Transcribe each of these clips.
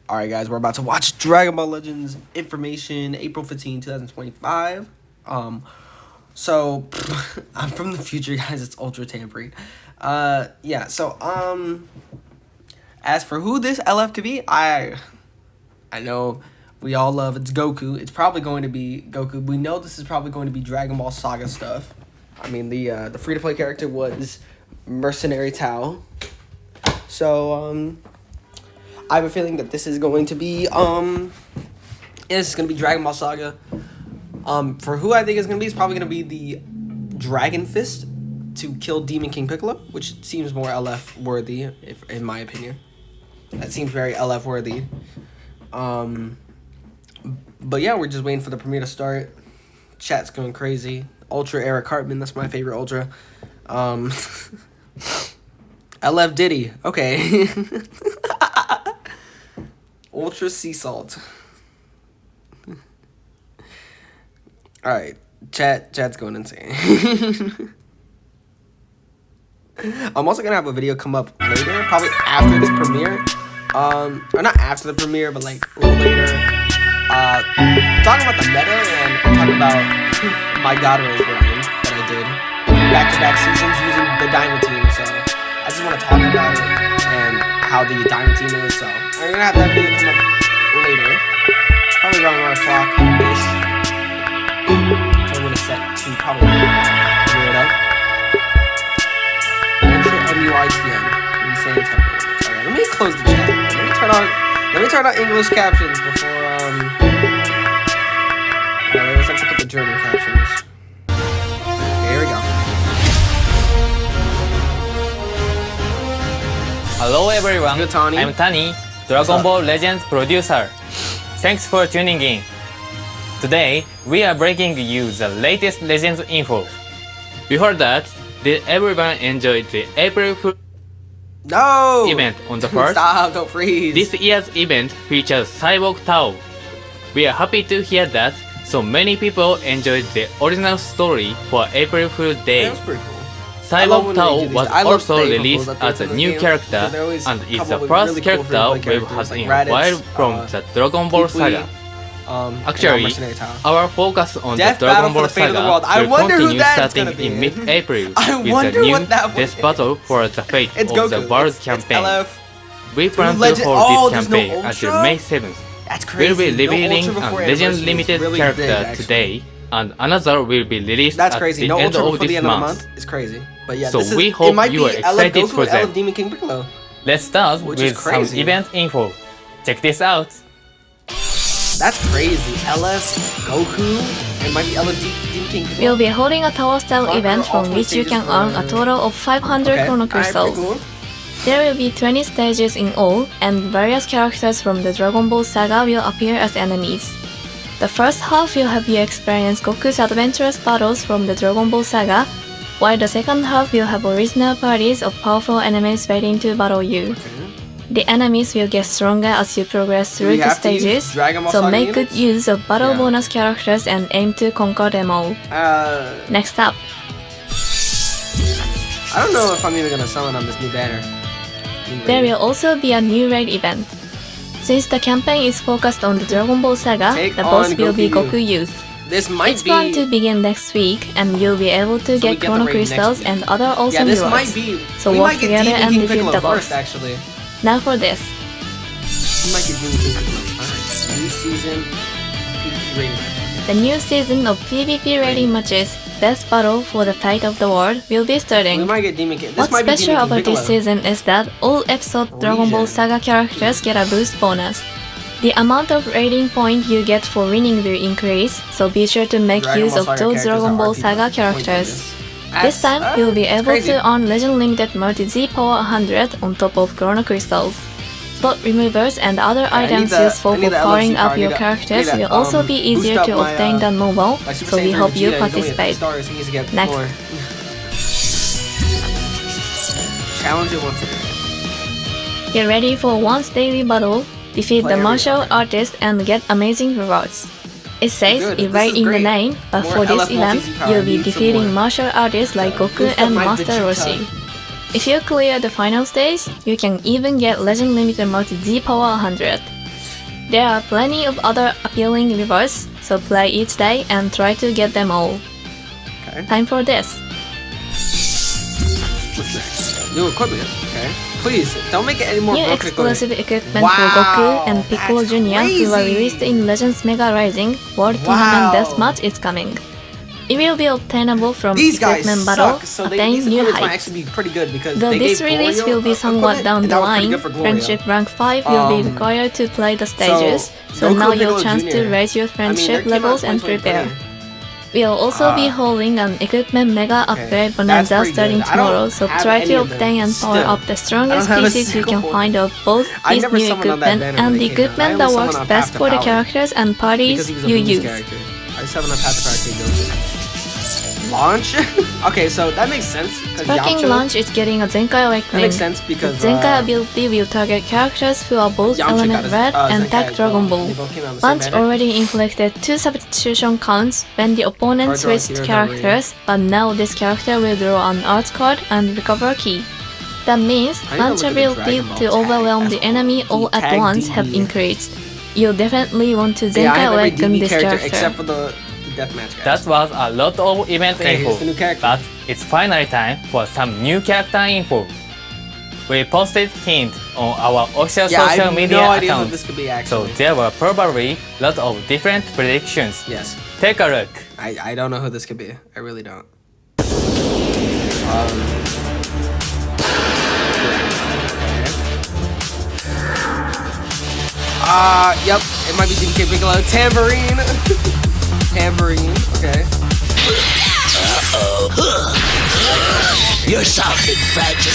Alright guys, we're about to watch Dragon Ball Legends information, April 15, 2025. So I'm from the future, guys. It's ultra tampering. As for who this LF could be, I know we all love it's Goku. It's probably going to be Goku. We know this is probably going to be Dragon Ball Saga stuff. I mean, the free-to-play character was Mercenary Tao. So, I have a feeling that this is going to be, Dragon Ball Saga. For who I think it's going to be, it's probably going to be the Dragon Fist to kill Demon King Piccolo, which seems more LF worthy, in my opinion. That seems very LF worthy. But yeah, we're just waiting for the premiere to start. Chat's going crazy. Ultra Eric Hartman, that's my favorite Ultra. LF Diddy, okay. Ultra Sea Salt. Alright, chat's going insane. I'm also gonna have a video come up later, probably after this premiere. Or not after the premiere, but like a little later. Talking about the meta and talking about my God Rays grind that I did back-to-back seasons using the Diamond team. So I just want to talk about it and how the Diamond team is. So I'm gonna have that video come up later, probably around 1 o'clock-ish. So I'm gonna set to probably clear it up. Ultra MUITN. Let me say it. Alright, let me close the chat. Let me turn on English captions before let's put the German captions. Here we go. Hello everyone, Good, Tani. I'm Tani, Dragon Ball Legends producer. Thanks for tuning in. Today, we are bringing you the latest Legends info. We heard that did everyone enjoy the April Fool event on the first? Stop, don't freeze. This year's event features Cyborg Tao. We are happy to hear that so many people enjoyed the original story for April Fool's Day. That was pretty cool. Cyborg Tao was also released as a new character and is the first character we've had in a while from the Dragon Ball Saga. Actually, our focus on the Dragon Ball Saga will continue starting in mid-April with the new Death Battle for the Fate of the World campaign. We plan to hold this campaign until May 7th. We'll be revealing a Legend Limited character today, and another will be released at the end of this month. It's crazy. But yeah, So we hope you are excited for them. Demon King Piccolo. Let's start with some event info. Check this out. That's crazy. LF Goku. It might be LF Demon King Piccolo. We'll be holding a Tower Style event from which you can earn a total of 500 Chrono Crystals. There will be 20 stages in all, and various characters from the Dragon Ball Saga will appear as enemies. The first half will have you experience Goku's adventurous battles from the Dragon Ball Saga, while the second half will have original parties of powerful enemies waiting to battle you. The enemies will get stronger as you progress through the stages, so make good use of battle bonus characters and aim to conquer them all. Next up. I don't know if I'm even gonna summon on this new banner. There will also be a new raid event. Since the campaign is focused on the Dragon Ball Saga, the boss will be Goku Youth. It's planned to begin next week, and you'll be able to get Chrono Crystals and other awesome rewards. So work together and defeat the boss. Now for this. The new season of PvP raiding matches, Death Battle for the Fate of the World, will be starting. What's special about this season is that all episode Dragon Ball Saga characters get a boost bonus. The amount of rating point you get for winning will increase, so be sure to make use of those Dragon Ball Saga characters. This time, you'll be able to earn Legend Limited Multi Z Power 100 on top of Chrono Crystals. Spot removers and other items useful for powering up your characters will also be easier to obtain than normal, so we hope you participate. Next. Get ready for once daily battle, defeat the martial artist and get amazing rewards. It says it right in the name, but for this event, you'll be defeating martial artists like Goku and Master Roshi. If you clear the final stage, you can even get Legend Limited Multi Z Power 100. There are plenty of other appealing rewards, so play each day and try to get them all. Okay. Time for this. What's next? New equipment. Okay. Please, don't make it any more New broken exclusive equipment Wow, for Goku and Piccolo that's Jr. who were crazy. released in Legends Mega Rising World Wow. Tournament Deathmatch is coming. It will be obtainable from These guys equipment battle, suck, so attain these new equipments might heights. actually be pretty good because Though they this gave release Gloria will be somewhat equipment, down and the that was pretty line, good for Gloria. Friendship rank 5 will be required to play the stages, so Goku now and your Piccolo chance Jr. to raise your friendship there came out levels and 2023. prepare. We'll also be holding an equipment mega upgrade that's bonanza pretty starting good. I don't tomorrow, so have try any to of them obtain and power still. up the strongest I don't have a pieces you can single find of both I these never new summoned on that equipment banner when and it the came out. I equipment only that summoned works on best Path to for the Power. characters and Because parties he was a you Boo's use. character. I just haven't had to practice Goku. Launch? Okay, so that makes sense. Sparking Launch is getting a Zenkai That Awakening. makes sense because Zenkai ability will target characters who are both Yamcha Element got his, Red and Zenkai Tag as well. Dragon Ball. They both came out on the same Launch banner. already inflicted 2 substitution counts when the opponent Card draw, switched hero characters, but now this character will draw an art card and recover key. That means I need to launch look at the ability Dragon Ball to overwhelm tag the as well. enemy all The at tag once have DB. increased. You'll definitely want to Yeah, I Zenkai have every Awaken DB this character character. except for the deathmatch guys. That was a lot of event Okay, info, here's the new character. but it's finally time for some new character info. We posted hint on our official yeah, I social have media no idea account, what this could be so actually. there were probably a lot of different predictions. Yes. Take a look. I don't know who this could be. I really don't. Yep, it might be DK Piccolo. Tambourine. Tambourine, okay. You're sounding fragile.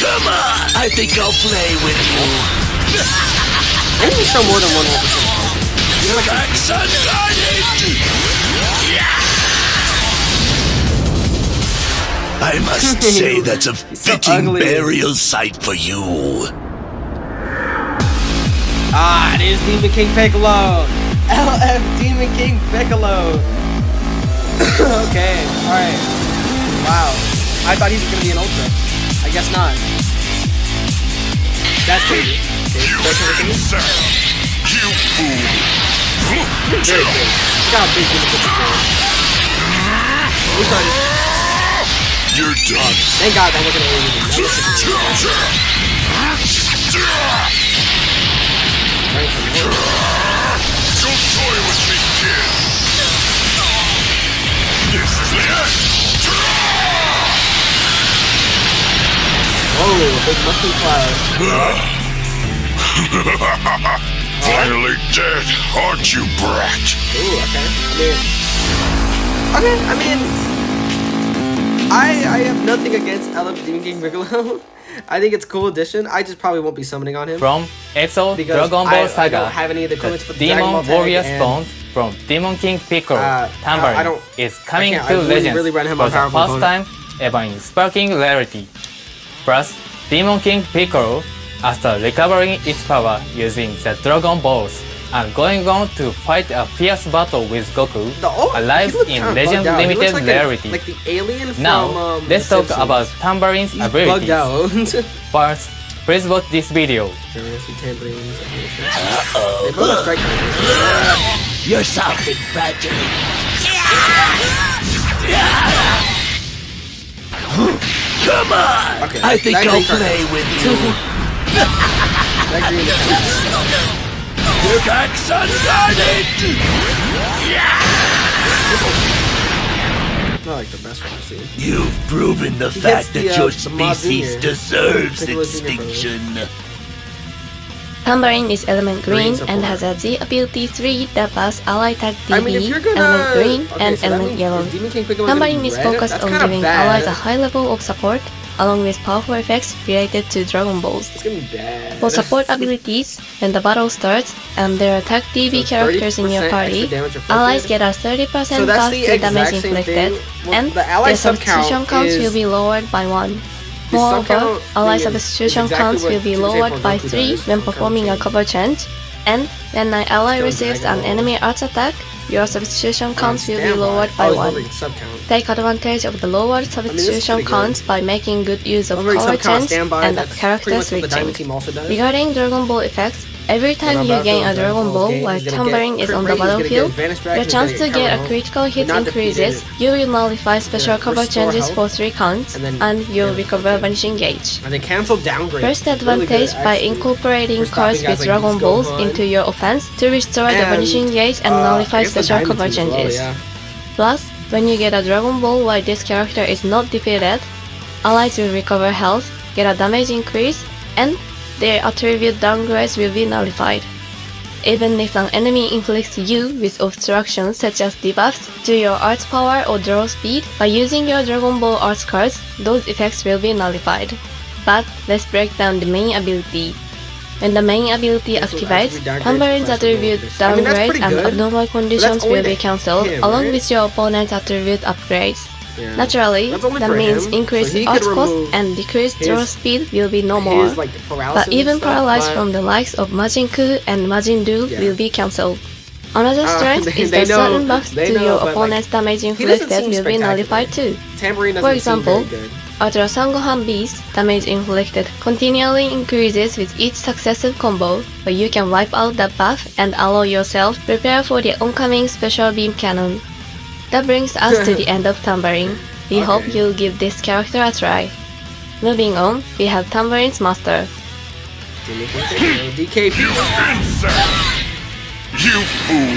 Come on! I think I'll play with you. I need to show more than one 1%. Max Unguarded! I must say that's a He's so fitting ugly. burial site for you. Ah, it is Demon King Piccolo. LF Demon King Piccolo. Okay, alright. Wow. I thought he was gonna be an Ultra. I guess not. That's crazy. Okay, special thing. You fool! Very big. Look how big Demon Piccolo is. We started. You're done. Thank God that wasn't anything. Don't toy with me, kid. This is the end. Whoa, big muscle cloud. Finally dead, aren't you, brat? Ooh, okay. I have nothing against LF Demon King Piccolo. I think it's a cool addition. I just probably won't be summoning on him. From episode Because Dragon Ball I Saga, don't have any of the the equipment for the Dragon Ball Demon Warrior tag, and Stone from Demon King Piccolo I Tambourine don't- is coming I to really, Legends really ran him for on the powerful first time ever in Sparking Rarity. Plus, Demon King Piccolo, after recovering its power using the Dragon Balls and going on to fight a fierce battle with Goku, arrives he looked in kinda Legend bugged out. He looks Limited like Rarity. like the alien from Now, let's The talk Simpsons. about Tambourine's He's bugged abilities. out. First, please watch this video. They both have strike counters. You're sounding fragile. Come on! Okay, I think that I'll green card play counts. with you. That green counts. Your back's unguarded! Not like the best one I've seen. You've proven the He fact gets that the, your Mod species Jr. deserves Piccolo Jr. extinction. Tambourine is element green Green and support. has a Z ability 3 that pass ally tag DB, I mean, if you're gonna element green, okay, and so that element means yellow. if Demon King Piccolo is gonna Tambourine be is red, focused that's on kinda giving bad. allies a high level of support, along with powerful effects related to Dragon Balls. It's gonna be bad. For support abilities, when the battle starts and there are tag DB So characters in your 30% party, extra damage inflicted. allies get a 30% So that's buff the to damage exact same inflicted, thing. Well, and the ally their sub count substitution counts is- will be lowered by 1. The sub Moreover, count ally thing is substitution exactly counts what will be 2K4 lowered by Goku 3 does. when Sub count performing a change. cover change, and when an ally Still receives Dragon an Ball. enemy arts attack, your substitution counts will be lowered by 1. Take advantage of the lowered substitution counts by making good use of color change and character switching. Regarding Dragon Ball effects, every time you gain a Dragon Ball while Tambourine is on the battlefield, your chance to get a critical hit increases. You will nullify special cover changes for 3 counts, and you'll recover Vanishing Gauge. First advantage by incorporating cards with Dragon Balls into your offense to restore the Vanishing Gauge and nullify special cover changes. Plus, when you get a Dragon Ball while this character is not defeated, allies will recover health, get a damage increase, and their attribute downgrades will be nullified. Even if an enemy inflicts you with obstructions such as debuffs to your arts power or draw speed, by using your Dragon Ball arts cards, those effects will be nullified. But let's break down the main ability. When the main ability activates, Tambourine's attribute downgrades and abnormal conditions will be cancelled along with your opponent's attribute upgrades. Naturally, that means increased art cost and decreased draw speed will be no more, but even paralyzed from the likes of Majin Buu and Majin Buu will be cancelled. Another strength is that certain buffs to your opponent's damage inflicted will be nullified too. For example, Ultra Sangohan Beast damage inflicted continually increases with each successive combo, but you can wipe out that buff and allow yourself prepare for the oncoming Special Beam Cannon. That brings us to the end of Tambourine. We hope you'll give this character a try. Moving on, we have Tambourine's Master. DKP. You fool!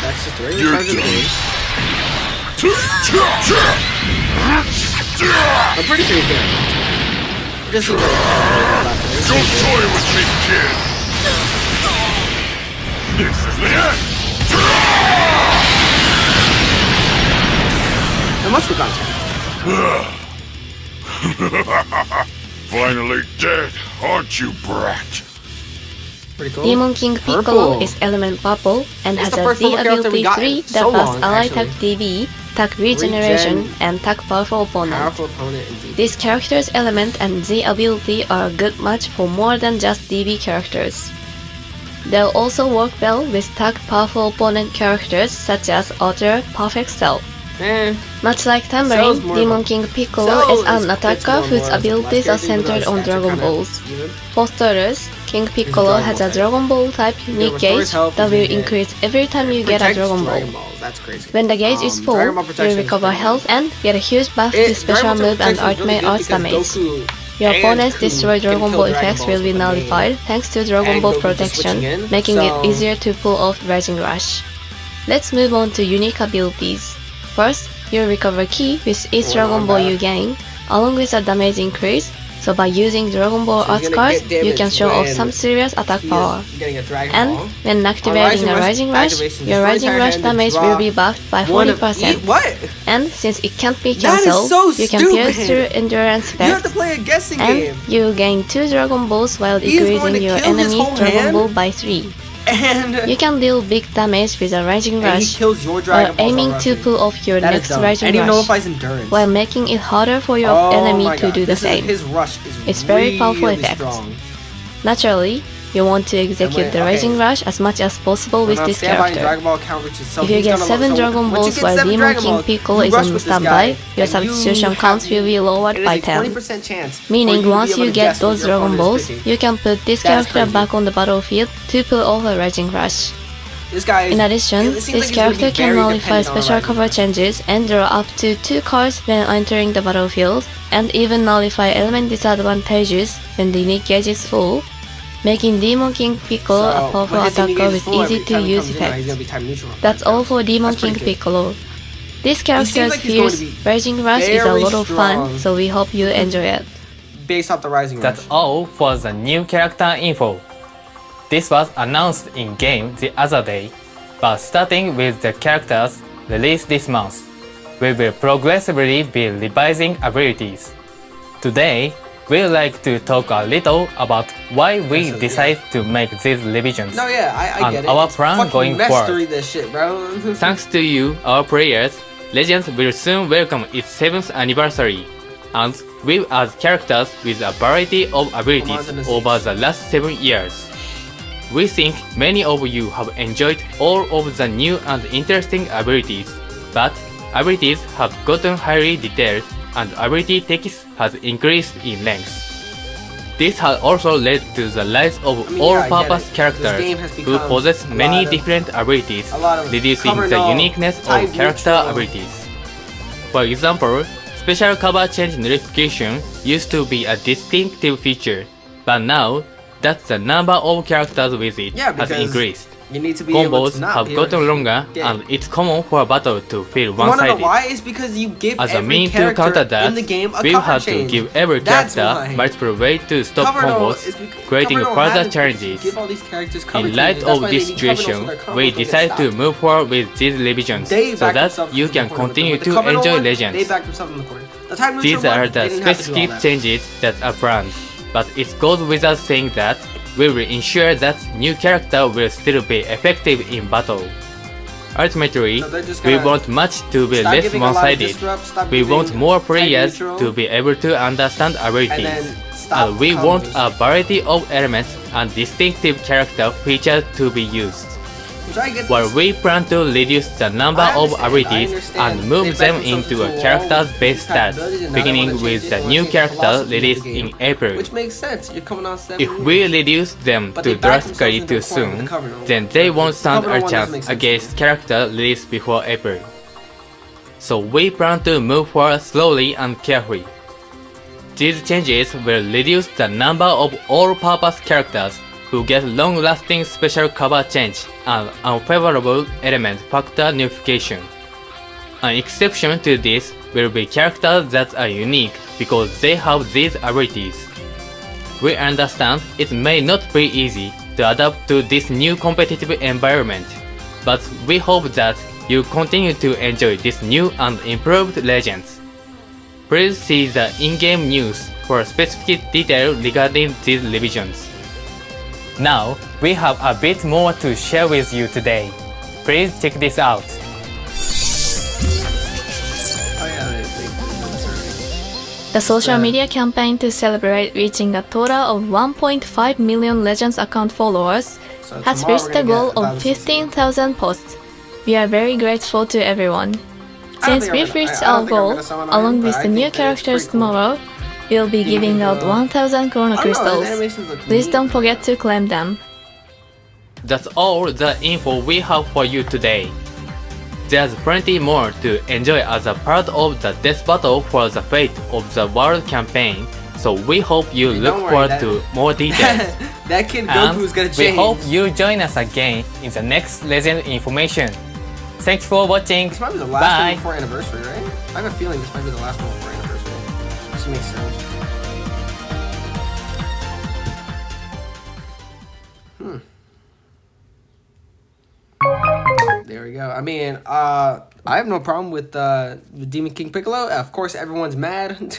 That's just You're I'm pretty sure he's gonna. Just don't toy with me, kid! This is the end! It must be gone. Finally dead, aren't you, brat? Pretty cool. Demon King Piccolo is element purple and has a Z ability 3 that buffs ally Tac DB, Tac Regeneration, and Tac Powerful Opponent. This character's element and Z ability are a good match for more than just DB characters. They'll also work well with Tac Powerful Opponent characters such as Ultra Perfect Cell. Much like Tambourine, Demon King Piccolo is an attacker whose abilities are centered on Dragon Balls. For starters, King Piccolo has a Dragon Ball type unique gauge that will increase every time you get a Dragon Ball. When the gauge is full, you recover health and get a huge buff to special move and ultimate arts damage. Your opponent's destroy Dragon Ball effects will be nullified thanks to Dragon Ball protection, making it easier to pull off Rising Rush. Let's move on to unique abilities. First, you recover ki with each Dragon Ball you gain, along with a damage increase, so by using Dragon Ball arts cards, you can show off some serious attack power. And when activating a Rising Rush, your Rising Rush damage will be buffed by 40%. And since it can't be cancelled, you can pierce through endurance effects, and you gain 2 Dragon Balls while decreasing your enemy's Dragon Ball by 3. You can deal big damage with a Rising Rush, or aiming to pull off your next Rising Rush, while making it harder for your enemy to do the same. It's very powerful effect. Naturally, you want to execute the Rising Rush as much as possible with this character. If you get 7 Dragon Balls while Demon King Piccolo is on standby, your substitution counts will be lowered by 10. Meaning once you get those Dragon Balls, you can put this character back on the battlefield to pull off a Rising Rush. In addition, this character can nullify special cover changes and draw up to 2 cards when entering the battlefield, and even nullify element disadvantages when the unique gauge is full, making Demon King Piccolo a powerful attacker with easy to use effects. That's all for Demon King Piccolo. This character's fierce Rising Rush is a lot of fun, so we hope you enjoy it. Based off the Rising Rush. That's all for the new character info. This was announced in-game the other day, but starting with the characters released this month, we will progressively be revising abilities. Today, we'd like to talk a little about why we decided to make these revisions I and our plan going forward. This shit, bro. Thanks to you, our players, Legends will soon welcome its 7th anniversary, and we add characters with a variety of abilities over the last 7 years. We think many of you have enjoyed all of the new and interesting abilities, but abilities have gotten highly detailed and ability text has increased in length. This has also led to the rise of all-purpose characters who possess many different abilities, reducing the uniqueness of character abilities. For example, special cover change notification used to be a distinctive feature, but now that the number of characters with it has increased. Combos have gotten longer and it's common for a battle to feel one-sided. Why? It's because you give As a mean to counter that, we've had to give every character multiple ways to stop combos, creating further challenges. In light of this situation, we decided to move forward with these revisions so that you can continue to enjoy Legends. These are the specific changes that are planned, but it goes without saying that we will ensure that new character will still be effective in battle. Ultimately, we want match to be less one-sided. We want more players to be able to understand abilities, and we want a variety of elements and distinctive character features to be used. While we plan to reduce the number of abilities and move them into a character's base stats, beginning with the new character released in April. Which makes sense. You're coming on 7 If we reduce them too drastically too soon, then they won't stand a chance against character released before April. So we plan to move forward slowly and carefully. These changes will reduce the number of all-purpose characters who get long-lasting special cover change and unfavorable element factor notification. An exception to this will be characters that are unique because they have these abilities. We understand it may not be easy to adapt to this new competitive environment, but we hope that you continue to enjoy this new and improved Legends. Please see the in-game news for specific detail regarding these revisions. Now, we have a bit more to share with you today. Please check this out. The social media campaign to celebrate reaching a total of 1.5 million Legends account followers has reached the goal of 15,000 posts. We are very grateful to everyone. Since we've reached our goal, along with the new characters tomorrow, we'll be giving out 1,000 Chrono Crystals. Please don't forget to claim them. That's all the info we have for you today. There's plenty more to enjoy as a part of the Death Battle for the Fate of the World campaign, so we hope you look forward to more details. That kid Goku's gonna change. We hope you join us again in the next Legend information. Thanks for watching. This might be the last one before anniversary, right? I have a feeling this might be the last one before anniversary. This makes sense. There we go. I mean, I have no problem with Demon King Piccolo. Of course, everyone's mad.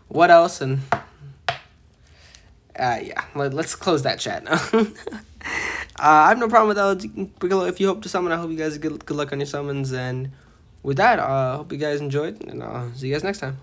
What else? And yeah, let's close that chat now. I have no problem with Piccolo. If you hope to summon, I hope you guys get good luck on your summons. And with that, I hope you guys enjoyed, and I'll see you guys next time.